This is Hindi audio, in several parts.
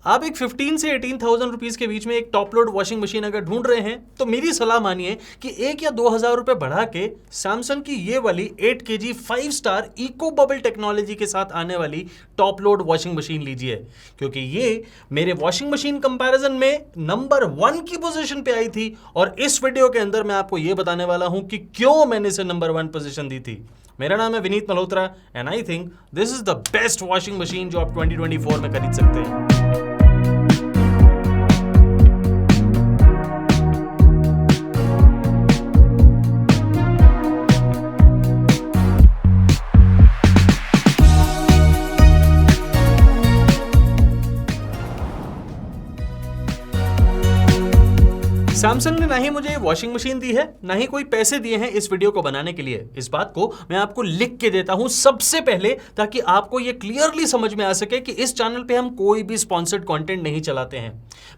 आप एक 15 से 18,000 रुपीज के बीच में एक टॉप लोड वॉशिंग मशीन अगर ढूंढ रहे हैं तो मेरी सलाह मानिए कि 1 या 2,000 रुपए बढ़ा के सैमसंग की ये वाली 8 kg 5 star eco bubble technology के साथ आने वाली टॉप लोड वॉशिंग मशीन लीजिए, क्योंकि ये मेरे वॉशिंग मशीन कंपैरिजन में नंबर 1 की पोजीशन पे आई थी और इस वीडियो के अंदर मैं आपको ये बताने वाला हूं कि क्यों मैंने इसे नंबर 1 पोजीशन दी थी। मेरा नाम है Vineet Malhotra and I think this is the best washing machine जो आप 2024 में खरीद सकते हैं। सैमसंग ने ना ही मुझे वॉशिंग मशीन दी है, ना ही कोई पैसे दिए हैं इस वीडियो को बनाने के लिए। इस बात को मैं आपको लिख के देता हूं सबसे पहले, ताकि आपको यह क्लियरली समझ में आ सके कि इस चैनल पे हम कोई भी स्पॉन्सर्ड कंटेंट नहीं चलाते हैं।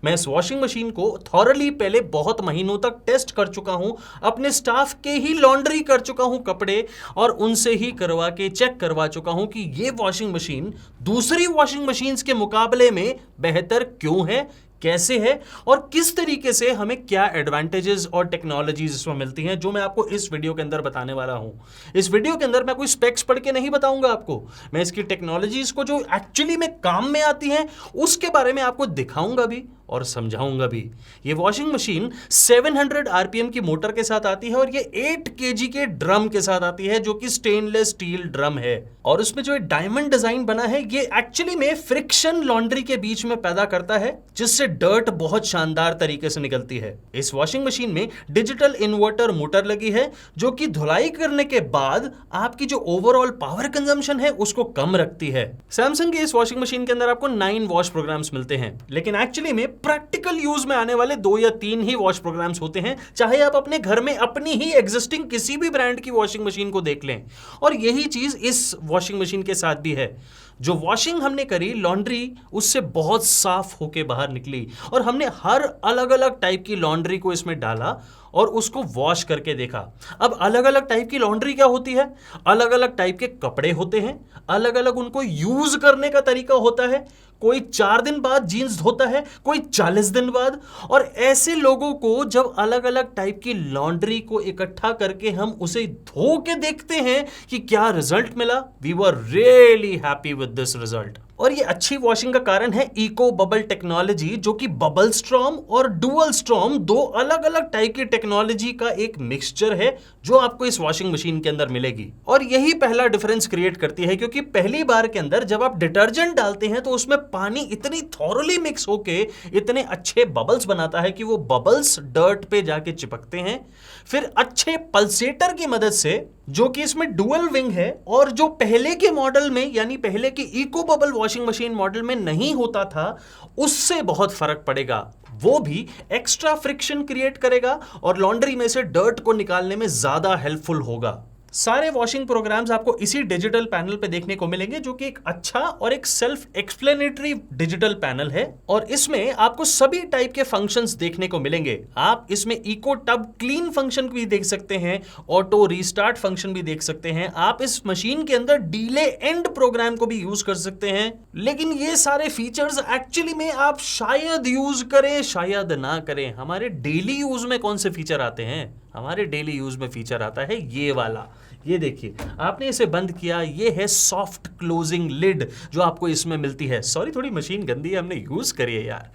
मैं इस वॉशिंग मशीन को थॉरली पहले बहुत महीनों तक टेस्ट कर चुका हूं, अपने स्टाफ के ही लॉन्ड्री कर चुका हूं कपड़े, और उनसे ही करवा के चेक करवा चुका हूं कि ये वॉशिंग मशीन दूसरी वॉशिंग मशीन्स के मुकाबले में बेहतर क्यों है, कैसे है और किस तरीके से हमें क्या एडवांटेजेस और टेक्नोलॉजीज इसमें मिलती हैं, जो मैं आपको इस वीडियो के अंदर बताने वाला हूं। इस वीडियो के अंदर मैं कोई स्पेक्स पढ़ के नहीं बताऊंगा आपको, मैं इसकी टेक्नोलॉजीज को जो एक्चुअली में काम में आती हैं उसके बारे में आपको दिखाऊंगा भी और समझाऊंगा भी। ये वॉशिंग मशीन 700 आरपीएम की मोटर के साथ आती है और ये 8 kg के ड्रम के साथ आती है, जो कि स्टेनलेस स्टील ड्रम है। और उसमें जो डायमंड डिजाइन बना है ये एक्चुअली में फ्रिक्शन लॉन्ड्री के बीच में पैदा करता है, जिससे डर्ट बहुत शानदार तरीके से निकलती है। इस वॉशिंग मशीन में डिजिटल इन्वर्टर मोटर लगी है, जो कि धुलाई करने के बाद आपकी जो ओवरऑल पावर कंजम्पशन है उसको कम रखती है। सैमसंग की इस वॉशिंग मशीन के अंदर आपको 9 वॉश प्रोग्राम्स मिलते हैं, लेकिन एक्चुअली में प्रैक्टिकल यूज में आने वाले 2 या 3 ही वॉश प्रोग्राम्स होते हैं, चाहे आप अपने घर में अपनी ही एग्जिस्टिंग किसी भी ब्रांड की वॉशिंग मशीन को देख लें। और यही चीज इस वॉशिंग मशीन के साथ भी है। जो वॉशिंग हमने करी लॉन्ड्री, उससे बहुत साफ होके बाहर निकली और हमने हर अलग अलग टाइप की लॉन्ड्री को इसमें डाला और उसको वॉश करके देखा। अब अलग अलग टाइप की लॉन्ड्री क्या होती है, अलग अलग टाइप के कपड़े होते हैं, अलग अलग उनको यूज करने का तरीका होता है। कोई 4 दिन बाद जीन्स धोता है, कोई 40 दिन बाद। और ऐसे लोगों को जब अलग अलग टाइप की लॉन्ड्री को इकट्ठा करके हम उसे धो के देखते हैं कि क्या रिजल्ट मिला, we were really happy with this result. और ये अच्छी वॉशिंग का कारण है इको बबल टेक्नोलॉजी, जो कि बबल स्ट्रॉम और डुअल स्ट्रॉम 2 अलग अलग टाइप की टेक्नोलॉजी का एक मिक्सचर है, जो आपको इस वॉशिंग मशीन के अंदर मिलेगी। और यही पहला डिफरेंस क्रिएट करती है, क्योंकि पहली बार के अंदर जब आप डिटर्जेंट डालते हैं तो उसमें पानी इतनी थॉरली मिक्स होके इतने अच्छे बबल्स बनाता है कि वो बबल्स डर्ट पे जाके चिपकते हैं। फिर अच्छे पल्सेटर की मदद से, जो कि इसमें डुअल विंग है और जो पहले के मॉडल में यानी पहले के eco bubble washing machine model में नहीं होता था, उससे बहुत फर्क पड़ेगा। वो भी एक्स्ट्रा फ्रिक्शन क्रिएट करेगा और लॉन्ड्री में से डर्ट को निकालने में ज्यादा हेल्पफुल होगा। सारे वॉशिंग प्रोग्राम्स आपको इसी डिजिटल पैनल पे देखने को मिलेंगे, जो कि एक अच्छा और एक सेल्फ एक्सप्लेनेटरी डिजिटल पैनल है। और इसमें आपको सभी टाइप के फंक्शंस देखने को मिलेंगे। आप इसमें इको टब क्लीन फंक्शन भी देख सकते हैं, ऑटो रीस्टार्ट फंक्शन भी देख सकते हैं। आप इस मशीन के अंदर डीले एंड प्रोग्राम को भी यूज कर सकते हैं। लेकिन ये सारे फीचर्स एक्चुअली में आप शायद यूज करें शायद ना करें। हमारे डेली यूज में कौन से फीचर आते हैं? हमारे डेली यूज में फीचर आता है ये वाला। ये देखिए, आपने इसे बंद किया, ये है सॉफ्ट क्लोजिंग लिड जो आपको इसमें मिलती है। सॉरी, थोड़ी मशीन गंदी है, हमने यूज करी है यार।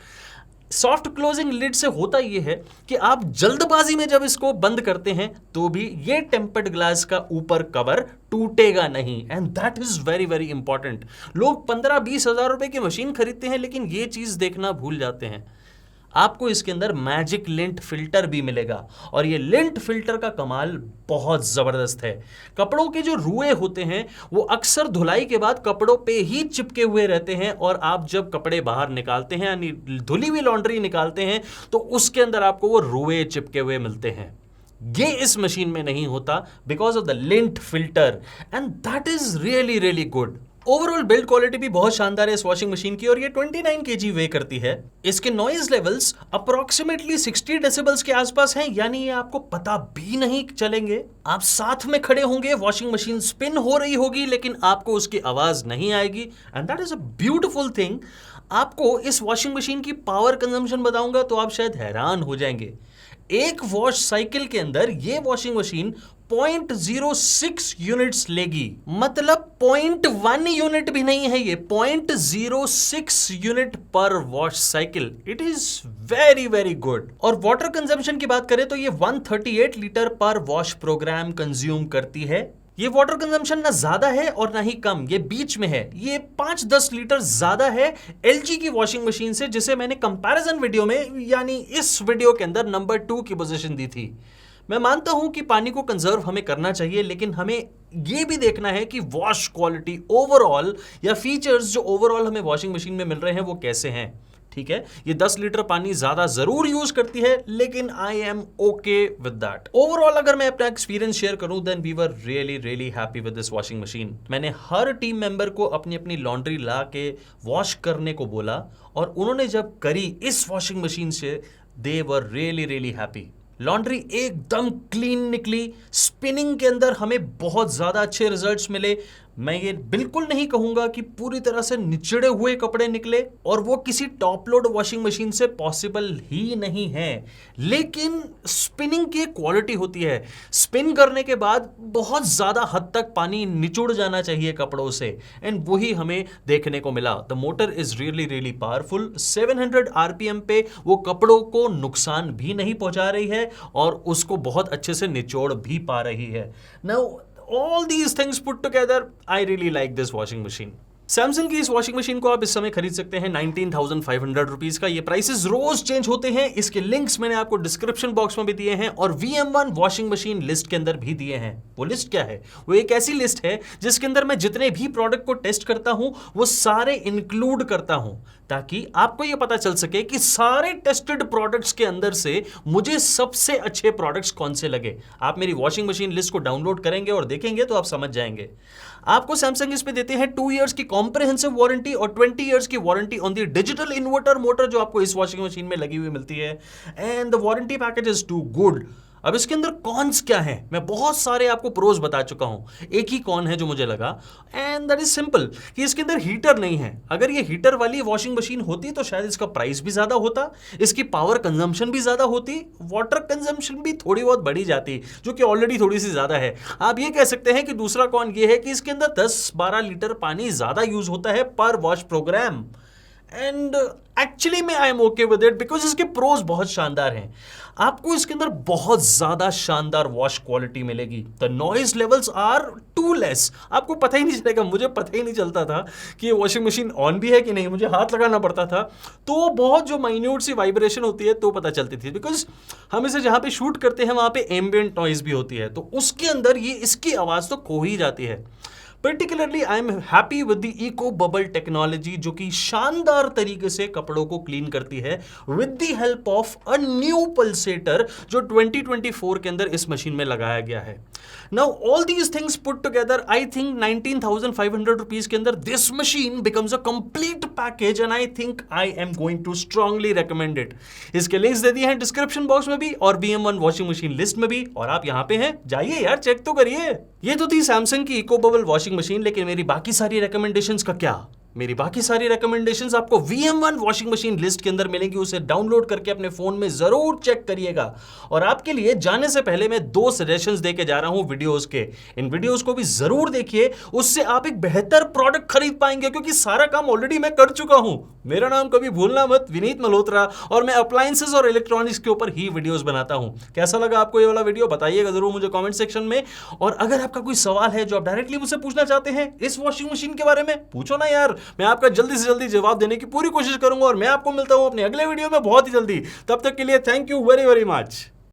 सॉफ्ट क्लोजिंग लिड से होता यह है कि आप जल्दबाजी में जब इसको बंद करते हैं तो भी ये टेम्पर्ड ग्लास का ऊपर कवर टूटेगा नहीं, and that is very very important. लोग 15-20 हजार रुपए की मशीन खरीदते हैं, लेकिन ये चीज देखना भूल जाते हैं। आपको इसके अंदर मैजिक लिंट फिल्टर भी मिलेगा, और ये लिंट फिल्टर का कमाल बहुत जबरदस्त है। कपड़ों के जो रुए होते हैं वो अक्सर धुलाई के बाद कपड़ों पे ही चिपके हुए रहते हैं, और आप जब कपड़े बाहर निकालते हैं यानी धुली हुई लॉन्ड्री निकालते हैं तो उसके अंदर आपको वो रुए चिपके हुए मिलते हैं। ये इस मशीन में नहीं होता because of the lint filter, and that is really really good. Overall build quality भी बहुत शानदार है इस वॉशिंग मशीन की, और ये 29 kg वे करती है। इसके नॉइज लेवल्स अप्रोक्सीमेटली 60 डेसिबल्स के आसपास हैं, यानी ये आपको पता भी नहीं चलेंगे। आप साथ में खड़े होंगे, वॉशिंग मशीन स्पिन हो रही होगी, लेकिन आपको उसकी आवाज नहीं आएगी, and that is a beautiful thing. आपको इस वॉशिंग मशीन की पावर कंजम्पशन बताऊंगा तो आप शायद हैरान हो जाएंगे। एक वॉश साइकिल के अंदर ये वॉशिंग मशीन 0.06 यूनिट्स लेगी, मतलब 0.1 यूनिट भी नहीं है, ये 0.06 यूनिट पर wash cycle. It is very very good. और वाटर कंजम्पशन की बात करें तो ये 138 लीटर पर वॉश प्रोग्राम कंज्यूम करती है। ये वाटर कंजम्पशन ना ज्यादा है और ना ही कम, ये बीच में है। ये 5-10 लीटर ज्यादा है एलजी की वॉशिंग मशीन से, जिसे मैंने कंपैरिजन वीडियो में यानी इस वीडियो के अंदर नंबर 2 की पोजीशन दी थी। मैं मानता हूं कि पानी को कंजर्व हमें करना चाहिए, लेकिन हमें यह भी देखना है कि वॉश क्वालिटी ओवरऑल या फीचर्स जो ओवरऑल हमें वॉशिंग मशीन में मिल रहे हैं वो कैसे हैं। ठीक है, ये 10 लीटर पानी ज्यादा जरूर यूज करती है, लेकिन I am okay with that. Overall अगर मैं अपना एक्सपीरियंस शेयर करूं, then we were really happy with this washing machine. मैंने हर टीम मेंबर को अपनी अपनी लॉन्ड्री ला के वॉश करने को बोला, और उन्होंने जब करी इस वॉशिंग मशीन से, दे वर रियली हैप्पी। लॉन्ड्री एकदम क्लीन निकली, स्पिनिंग के अंदर हमें बहुत ज्यादा अच्छे रिजल्ट्स मिले। मैं ये बिल्कुल नहीं कहूंगा कि पूरी तरह से निचड़े हुए कपड़े निकले, और वो किसी टॉप लोड वॉशिंग मशीन से पॉसिबल ही नहीं है, लेकिन स्पिनिंग की क्वालिटी होती है। स्पिन करने के बाद बहुत ज्यादा हद तक पानी निचुड़ जाना चाहिए कपड़ों से, एंड वही हमें देखने को मिला। The motor is really powerful. 700 RPM पे वो कपड़ों को नुकसान भी नहीं पहुंचा रही है और उसको बहुत अच्छे से निचोड़ भी पा रही है। Now all these things put together, I really like this washing machine. Samsung की इस वॉशिंग मशीन को आप इस समय खरीद सकते हैं 19,500 रुपीज का। ये प्राइसेस रोज चेंज होते हैं। इसके लिंक्स मैंने आपको डिस्क्रिप्शन बॉक्स में भी दिए हैं और VM1 वॉशिंग मशीन लिस्ट के अंदर भी दिए हैं। वो लिस्ट क्या है? वो एक ऐसी लिस्ट है जिसके अंदर मैं जितने भी प्रोडक्ट को टेस्ट करता हूं वो सारे इंक्लूड करता हूं, ताकि आपको यह पता चल सके कि सारे टेस्टेड प्रोडक्ट्स के अंदर से मुझे सबसे अच्छे प्रोडक्ट्स कौन से लगे। आप मेरी वॉशिंग मशीन लिस्ट को डाउनलोड करेंगे और देखेंगे तो आप समझ जाएंगे। आपको सैमसंग इस पे देते हैं 2 इयर्स की कॉम्प्रिहेंसिव वारंटी और 20 इयर्स की warranty on the digital inverter motor जो आपको इस वॉशिंग मशीन में लगी हुई मिलती है, and the warranty package is too good. अब इसके अंदर कॉन्स क्या है? मैं बहुत सारे आपको प्रोज बता चुका हूं, एक ही कॉन है जो मुझे लगा, एंड दैट इज सिंपल कि इसके अंदर हीटर नहीं है। अगर ये हीटर वाली वॉशिंग मशीन होती तो शायद इसका प्राइस भी ज्यादा होता, इसकी पावर कंजम्पशन भी ज्यादा होती, वाटर कंजम्पशन भी थोड़ी बहुत बढ़ी जाती, जो कि ऑलरेडी थोड़ी सी ज्यादा है। आप ये कह सकते हैं कि दूसरा कॉन ये है कि इसके अंदर 10-12 लीटर पानी ज्यादा यूज होता है पर वॉश प्रोग्राम, एंड एक्चुअली में I am okay with it because इसके प्रोज बहुत शानदार हैं। आपको इसके अंदर बहुत ज्यादा शानदार वॉश क्वालिटी मिलेगी। The noise levels are too less. आपको पता ही नहीं चलेगा, मुझे पता ही नहीं चलता था कि ये वॉशिंग मशीन ऑन भी है कि नहीं, मुझे हाथ लगाना पड़ता था तो बहुत जो माइन्यूट सी वाइब्रेशन होती है तो पता चलती थी, बिकॉज हम इसे जहां पे शूट करते हैं वहां पे एम्बिएंट नॉइज भी होती है, तो उसके अंदर ये इसकी आवाज तो खो ही जाती है। Particularly I am happy with the eco bubble technology, जो कि शानदार तरीके से कपड़ों को क्लीन करती है with the help of a new pulsator जो 2024 के अंदर इस मशीन में लगाया गया है। Now all these things put together I think 19,500 rupees के अंदर this machine becomes a complete package, and I think I am going to strongly recommend it. इसके लिंक्स दे दिए हैं डिस्क्रिप्शन बॉक्स में भी और VM1 वॉशिंग मशीन लिस्ट में भी, और आप यहां पे हैं, जाइए यार चेक तो करिए। ये तो थी सैमसंग की इको बबल वॉशिंग मशीन, लेकिन मेरी बाकी सारी रिकमेंडेशंस का क्या? मेरी बाकी सारी रिकमेंडेशंस आपको VM1 वॉशिंग मशीन लिस्ट के अंदर मिलेंगी, उसे डाउनलोड करके अपने फोन में जरूर चेक करिएगा। और आपके लिए जाने से पहले मैं 2 सजेशंस देके जा रहा हूं वीडियोस के। इन वीडियोस को भी जरूर देखिए, उससे आप एक बेहतर प्रोडक्ट खरीद पाएंगे, क्योंकि सारा काम ऑलरेडी मैं कर चुका हूं। मेरा नाम कभी भूलना मत, विनीत मल्होत्रा, और मैं अप्लायंसेस और इलेक्ट्रॉनिक्स के ऊपर ही वीडियोस बनाता हूं। कैसा लगा आपको ये वाला वीडियो? बताइएगा जरूर मुझे कमेंट सेक्शन में। और अगर आपका कोई सवाल है जो आप डायरेक्टली मुझसे पूछना चाहते हैं इस वॉशिंग मशीन के बारे में, पूछो ना यार, मैं आपका जल्दी से जल्दी जवाब देने की पूरी कोशिश करूंगा। और मैं आपको मिलता हूं अपने अगले वीडियो में बहुत ही जल्दी। तब तक के लिए thank you very very much.